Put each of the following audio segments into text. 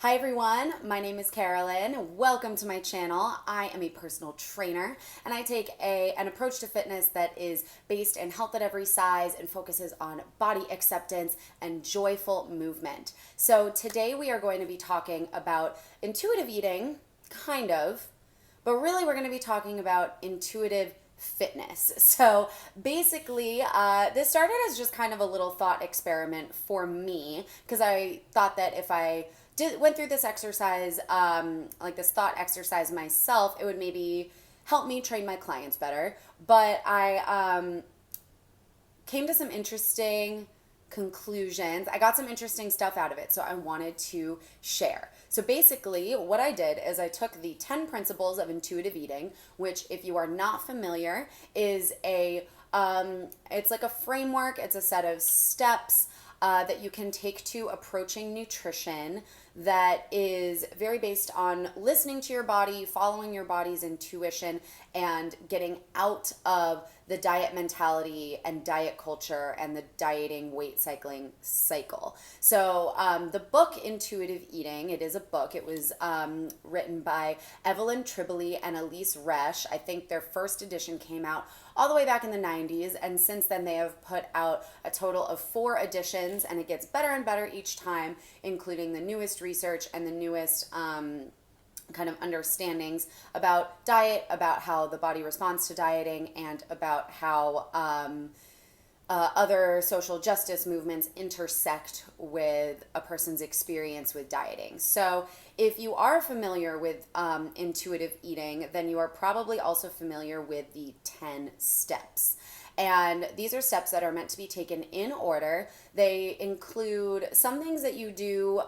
Hi everyone, my name is Carolyn. Welcome to my channel. I am a personal trainer and I take an approach to fitness that is based in health at every size and focuses on body acceptance and joyful movement. So today we are going to be talking about intuitive eating, kind of, but really we're going to be talking about intuitive fitness. So basically, this started as just kind of a little thought experiment for me because I thought that if I went through this exercise, like this thought exercise myself, it would maybe help me train my clients better. But I came to some interesting conclusions. I got some interesting stuff out of it, so I wanted to share. So basically, what I did is I took the 10 principles of intuitive eating, which, if you are not familiar, is it's like a framework. It's a set of steps that you can take to approaching nutrition that is very based on listening to your body, following your body's intuition, and getting out of the diet mentality and diet culture and the dieting weight cycling cycle. So the book Intuitive Eating, it is a book. It was written by Evelyn Tribole and Elise Resch. I think their first edition came out all the way back in the 90s, and since then they have put out a total of 4 editions, and it gets better and better each time, including the newest research and the newest kind of understandings about diet, about how the body responds to dieting, and about how other social justice movements intersect with a person's experience with dieting. So if you are familiar with intuitive eating, then you are probably also familiar with the 10 steps. And these are steps that are meant to be taken in order. They include some things that you do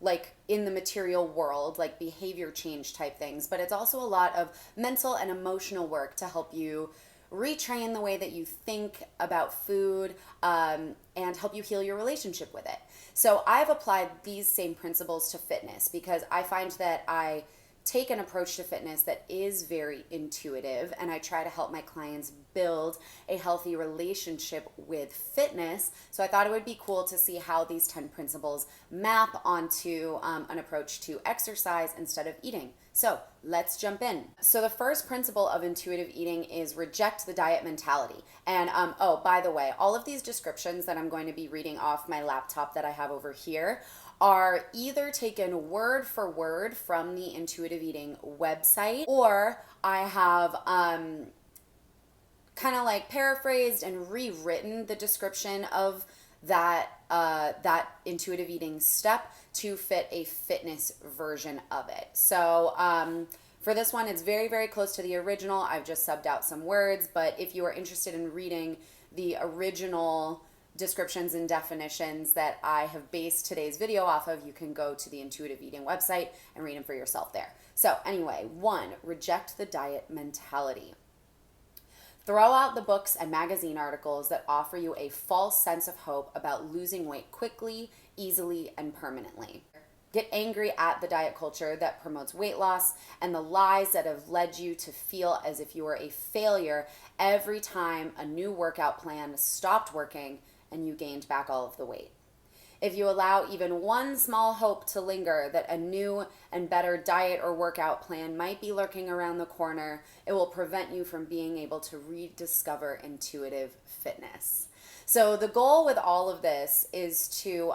like in the material world, like behavior change type things, but it's also a lot of mental and emotional work to help you retrain the way that you think about food and help you heal your relationship with it. So I've applied these same principles to fitness because I find that I take an approach to fitness that is very intuitive, and I try to help my clients build a healthy relationship with fitness. So I thought it would be cool to see how these 10 principles map onto an approach to exercise instead of eating. So let's jump in. So the first principle of intuitive eating is reject the diet mentality. And oh, by the way, all of these descriptions that I'm going to be reading off my laptop that I have over here are either taken word for word from the Intuitive Eating website, or I have kind of like paraphrased and rewritten the description of that intuitive eating step to fit a fitness version of it. So for this one, it's very, very close to the original. I've just subbed out some words, but if you are interested in reading the original descriptions and definitions that I have based today's video off of, you can go to the Intuitive Eating website and read them for yourself there. So anyway, 1, reject the diet mentality. Throw out the books and magazine articles that offer you a false sense of hope about losing weight quickly, easily, and permanently. Get angry at the diet culture that promotes weight loss and the lies that have led you to feel as if you were a failure every time a new workout plan stopped working and you gained back all of the weight. If you allow even one small hope to linger that a new and better diet or workout plan might be lurking around the corner, it will prevent you from being able to rediscover intuitive fitness. So the goal with all of this is to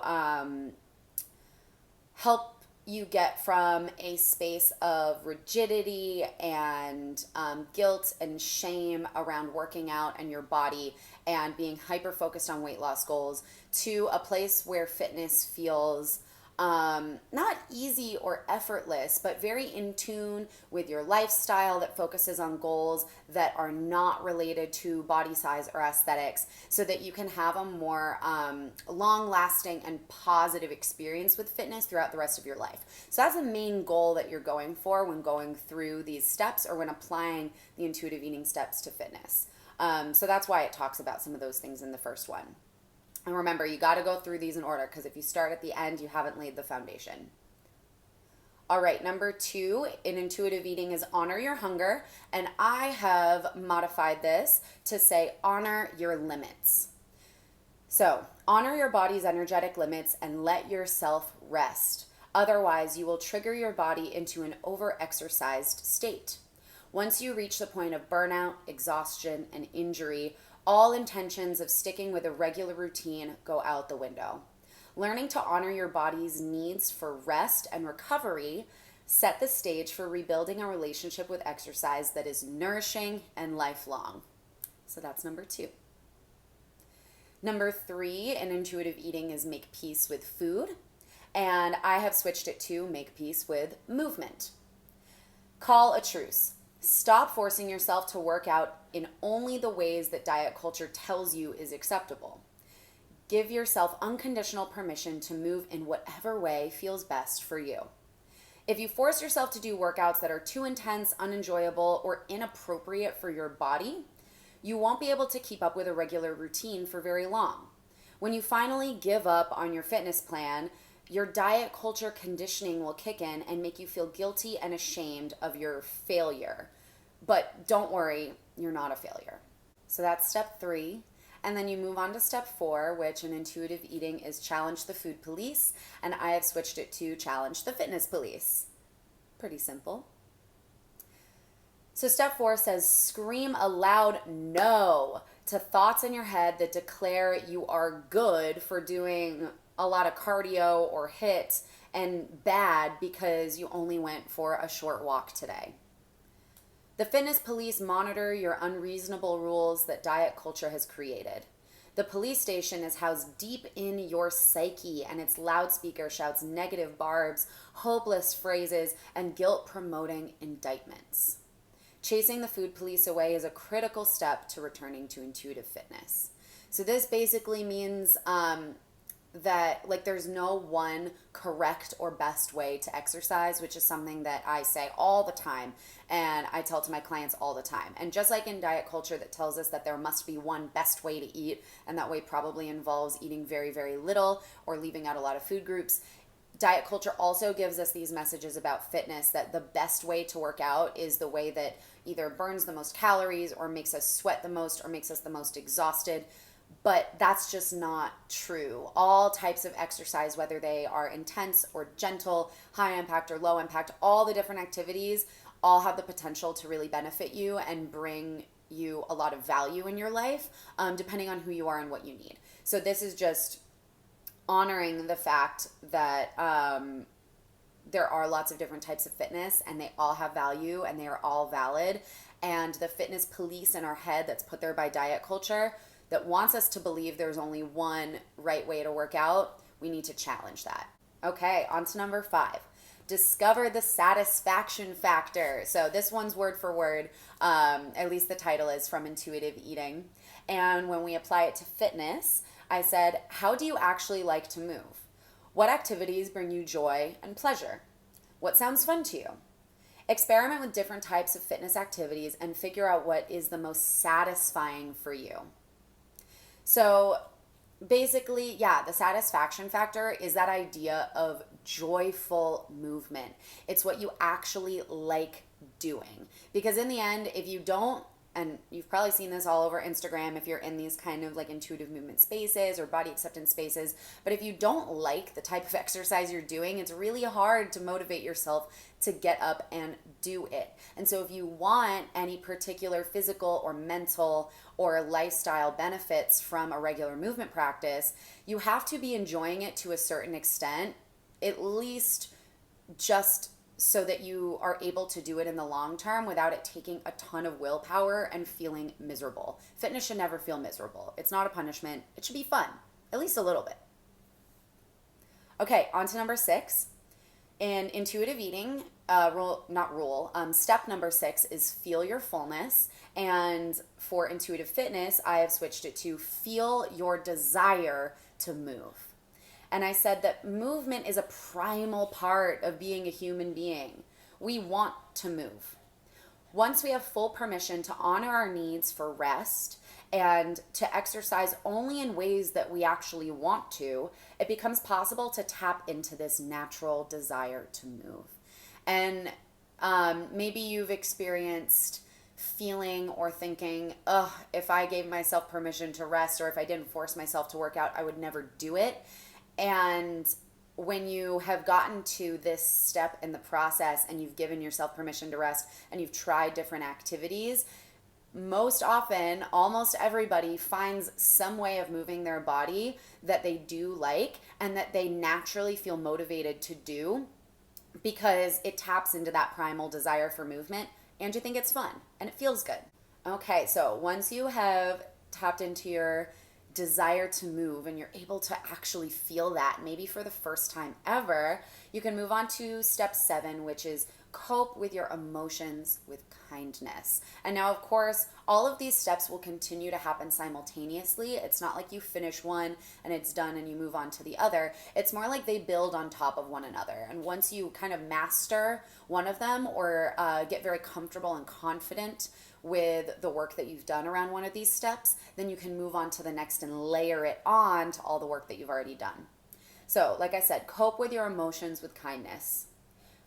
help you get from a space of rigidity and guilt and shame around working out and your body and being hyper focused on weight loss goals to a place where fitness feels not easy or effortless, but very in tune with your lifestyle that focuses on goals that are not related to body size or aesthetics, so that you can have a more long-lasting and positive experience with fitness throughout the rest of your life. So that's the main goal that you're going for when going through these steps or when applying the intuitive eating steps to fitness. So that's why it talks about some of those things in the first one. And remember, you got to go through these in order, because if you start at the end, you haven't laid the foundation. All right, number 2 in intuitive eating is honor your hunger. And I have modified this to say honor your limits. So honor your body's energetic limits and let yourself rest. Otherwise, you will trigger your body into an overexercised state. Once you reach the point of burnout, exhaustion, and injury, all intentions of sticking with a regular routine go out the window. Learning to honor your body's needs for rest and recovery set the stage for rebuilding a relationship with exercise that is nourishing and lifelong. So that's number 2. Number 3 in intuitive eating is make peace with food. And I have switched it to make peace with movement. Call a truce. Stop forcing yourself to work out in only the ways that diet culture tells you is acceptable. Give yourself unconditional permission to move in whatever way feels best for you. If you force yourself to do workouts that are too intense, unenjoyable, or inappropriate for your body, you won't be able to keep up with a regular routine for very long. When you finally give up on your fitness plan, your diet culture conditioning will kick in and make you feel guilty and ashamed of your failure. But don't worry, you're not a failure. So that's step 3. And then you move on to step 4, which in intuitive eating is challenge the food police. And I have switched it to challenge the fitness police. Pretty simple. So step 4 says scream a loud no to thoughts in your head that declare you are good for doing a lot of cardio or HIIT and bad because you only went for a short walk today. The fitness police monitor your unreasonable rules that diet culture has created. The police station is housed deep in your psyche, and its loudspeaker shouts negative barbs, hopeless phrases, and guilt-promoting indictments. Chasing the food police away is a critical step to returning to intuitive fitness. So this basically means that there's no one correct or best way to exercise, which is something that I say all the time and I tell to my clients all the time. And just like in diet culture that tells us that there must be one best way to eat, and that way probably involves eating very, very little or leaving out a lot of food groups, diet culture also gives us these messages about fitness that the best way to work out is the way that either burns the most calories or makes us sweat the most or makes us the most exhausted. But that's just not true. All types of exercise, whether they are intense or gentle, high impact or low impact, all the different activities all have the potential to really benefit you and bring you a lot of value in your life, depending on who you are and what you need. So this is just honoring the fact that there are lots of different types of fitness and they all have value and they are all valid. And the fitness police in our head that's put there by diet culture that wants us to believe there's only one right way to work out, we need to challenge that. Okay, on to number 5. Discover the satisfaction factor. So this one's word for word, at least the title is from Intuitive Eating. And when we apply it to fitness, I said, how do you actually like to move? What activities bring you joy and pleasure? What sounds fun to you? Experiment with different types of fitness activities and figure out what is the most satisfying for you. So basically, the satisfaction factor is that idea of joyful movement. It's what you actually like doing. Because in the end, if you don't, and you've probably seen this all over Instagram if you're in these kind of intuitive movement spaces or body acceptance spaces, but if you don't like the type of exercise you're doing, it's really hard to motivate yourself to get up and do it. And so if you want any particular physical or mental or lifestyle benefits from a regular movement practice, you have to be enjoying it to a certain extent, at least just so that you are able to do it in the long term without it taking a ton of willpower and feeling miserable. Fitness should never feel miserable. It's not a punishment. It should be fun, at least a little bit. Okay, on to number 6. In intuitive eating, step number 6 is feel your fullness. And for intuitive fitness, I have switched it to feel your desire to move. And I said that movement is a primal part of being a human being. We want to move. Once we have full permission to honor our needs for rest and to exercise only in ways that we actually want to, it becomes possible to tap into this natural desire to move. And maybe you've experienced feeling or thinking, if I gave myself permission to rest or if I didn't force myself to work out, I would never do it. And when you have gotten to this step in the process and you've given yourself permission to rest and you've tried different activities, most often, almost everybody finds some way of moving their body that they do like and that they naturally feel motivated to do because it taps into that primal desire for movement and you think it's fun and it feels good. Okay, so once you have tapped into your desire to move and you're able to actually feel that, maybe for the first time ever, you can move on to step 7, which is cope with your emotions with kindness. And now, of course, all of these steps will continue to happen simultaneously. It's not like you finish one and it's done and you move on to the other. It's more like they build on top of one another. And once you kind of master one of them or get very comfortable and confident with the work that you've done around one of these steps, then you can move on to the next and layer it on to all the work that you've already done. So, like I said, cope with your emotions with kindness.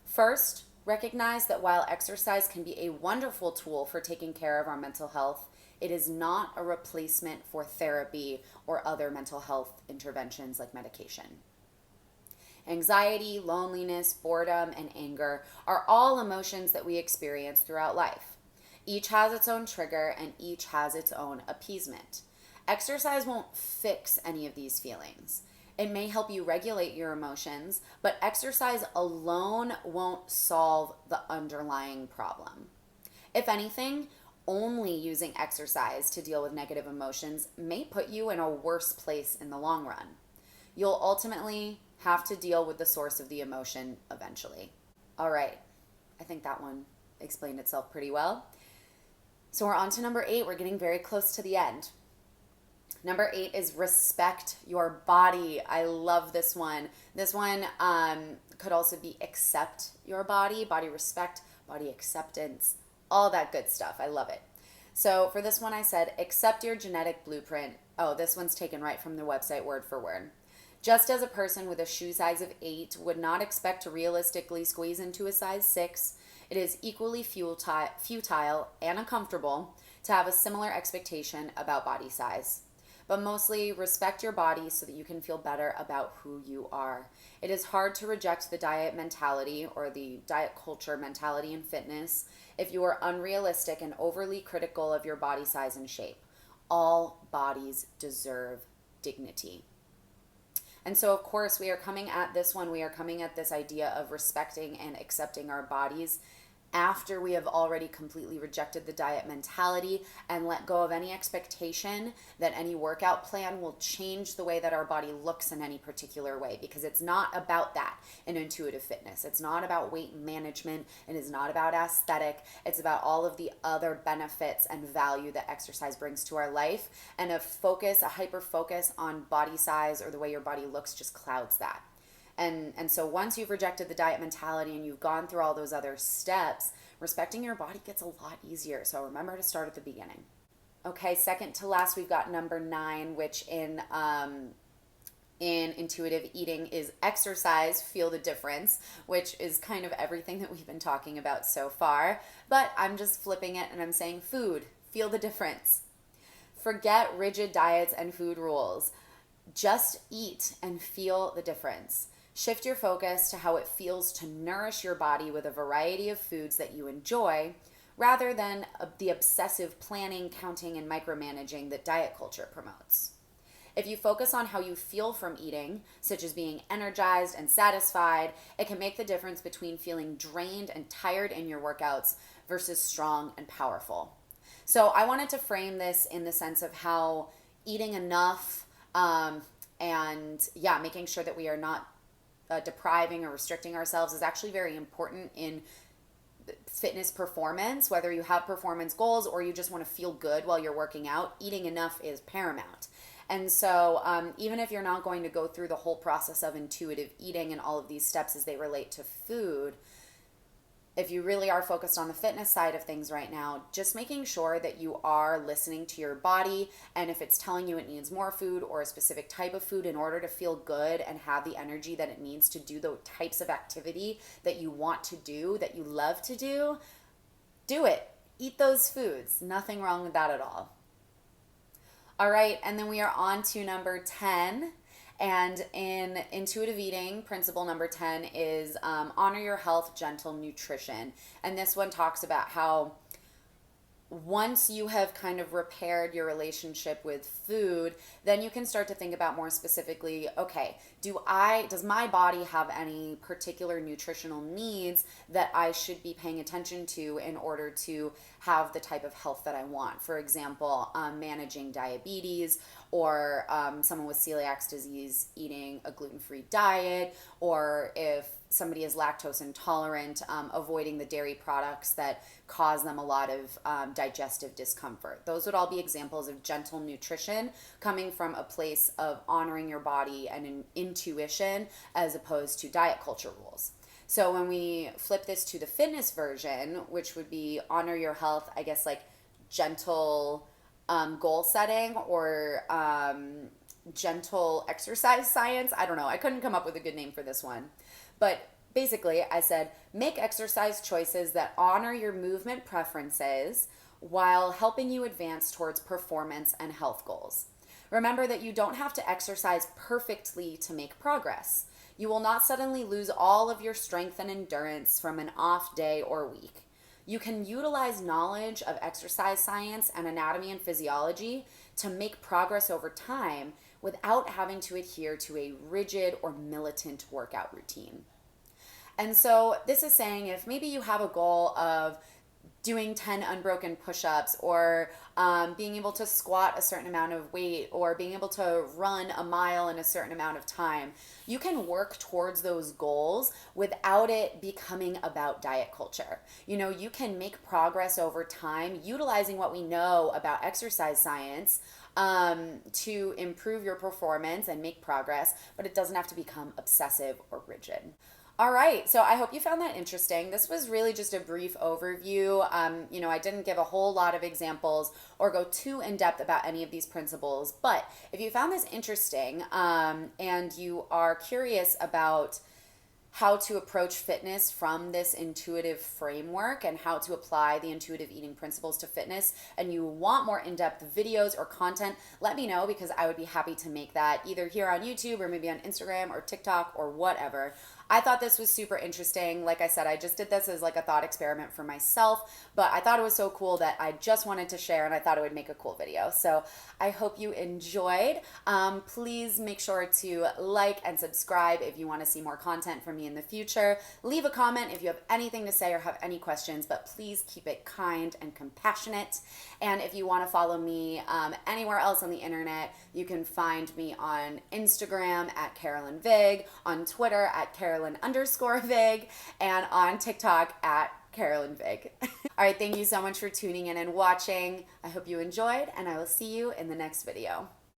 First, recognize that while exercise can be a wonderful tool for taking care of our mental health, it is not a replacement for therapy or other mental health interventions like medication. Anxiety, loneliness, boredom, and anger are all emotions that we experience throughout life. Each has its own trigger and each has its own appeasement. Exercise won't fix any of these feelings. It may help you regulate your emotions, but exercise alone won't solve the underlying problem. If anything, only using exercise to deal with negative emotions may put you in a worse place in the long run. You'll ultimately have to deal with the source of the emotion eventually. All right, I think that one explained itself pretty well. So we're on to number 8. We're getting very close to the end. Number 8 is respect your body. I love this one. This one could also be accept your body, body respect, body acceptance, all that good stuff. I love it. So for this one, I said, accept your genetic blueprint. Oh, this one's taken right from the website word for word. Just as a person with a shoe size of 8 would not expect to realistically squeeze into a size 6, it is equally futile and uncomfortable to have a similar expectation about body size. But mostly, respect your body so that you can feel better about who you are. It is hard to reject the diet mentality or the diet culture mentality in fitness if you are unrealistic and overly critical of your body size and shape. All bodies deserve dignity. And so, of course, we are coming at this idea of respecting and accepting our bodies after we have already completely rejected the diet mentality and let go of any expectation that any workout plan will change the way that our body looks in any particular way, because it's not about that in intuitive fitness. It's not about weight management, and it's not about aesthetic. It's about all of the other benefits and value that exercise brings to our life, and a hyper focus on body size or the way your body looks just clouds that. And so once you've rejected the diet mentality and you've gone through all those other steps, respecting your body gets a lot easier. So remember to start at the beginning. Okay, second to last, we've got number 9, which in intuitive eating is exercise, feel the difference, which is kind of everything that we've been talking about so far. But I'm just flipping it and I'm saying food, feel the difference. Forget rigid diets and food rules. Just eat and feel the difference. Shift your focus to how it feels to nourish your body with a variety of foods that you enjoy, rather than the obsessive planning, counting, and micromanaging that diet culture promotes. If you focus on how you feel from eating, such as being energized and satisfied, it can make the difference between feeling drained and tired in your workouts versus strong and powerful. So I wanted to frame this in the sense of how eating enough making sure that we are not depriving or restricting ourselves is actually very important in fitness performance. Whether you have performance goals or you just want to feel good while you're working out, eating enough is paramount. And so even if you're not going to go through the whole process of intuitive eating and all of these steps as they relate to food, if you really are focused on the fitness side of things right now, just making sure that you are listening to your body, and if it's telling you it needs more food or a specific type of food in order to feel good and have the energy that it needs to do the types of activity that you want to do, that you love to do, do it. Eat those foods. Nothing wrong with that at all. All right, and then we are on to number 10. And in intuitive eating, principle number 10 is honor your health, gentle nutrition. And this one talks about how once you have kind of repaired your relationship with food, then you can start to think about more specifically, okay, does my body have any particular nutritional needs that I should be paying attention to in order to have the type of health that I want? For example, managing diabetes, or someone with celiac disease eating a gluten-free diet, or if somebody is lactose intolerant, avoiding the dairy products that cause them a lot of digestive discomfort. Those would all be examples of gentle nutrition coming from a place of honoring your body and an intuition as opposed to diet culture rules. So when we flip this to the fitness version, which would be honor your health, I guess like gentle goal setting, or gentle exercise science. I don't know. I couldn't come up with a good name for this one. But basically, I said make exercise choices that honor your movement preferences while helping you advance towards performance and health goals. Remember that you don't have to exercise perfectly to make progress. You will not suddenly lose all of your strength and endurance from an off day or week. You can utilize knowledge of exercise science and anatomy and physiology to make progress over time without having to adhere to a rigid or militant workout routine. And so this is saying if maybe you have a goal of doing 10 unbroken push-ups, or being able to squat a certain amount of weight, or being able to run a mile in a certain amount of time, you can work towards those goals without it becoming about diet culture. You know, you can make progress over time utilizing what we know about exercise science to improve your performance and make progress, but it doesn't have to become obsessive or rigid. All right, so I hope you found that interesting. This was really just a brief overview. I didn't give a whole lot of examples or go too in depth about any of these principles, but if you found this interesting, and you are curious about how to approach fitness from this intuitive framework and how to apply the intuitive eating principles to fitness, and you want more in-depth videos or content, let me know, because I would be happy to make that either here on YouTube or maybe on Instagram or TikTok or whatever. I thought this was super interesting. Like I said, I just did this as like a thought experiment for myself, but I thought it was so cool that I just wanted to share, and I thought it would make a cool video. So I hope you enjoyed. Please make sure to like and subscribe if you want to see more content from me in the future. Leave a comment if you have anything to say or have any questions, but please keep it kind and compassionate. And if you want to follow me anywhere else on the internet, you can find me on Instagram at Carolyn Vig, on Twitter at Carolyn_Vig, and on TikTok at Carolyn Vig. All right, thank you so much for tuning in and watching. I hope you enjoyed, and I will see you in the next video.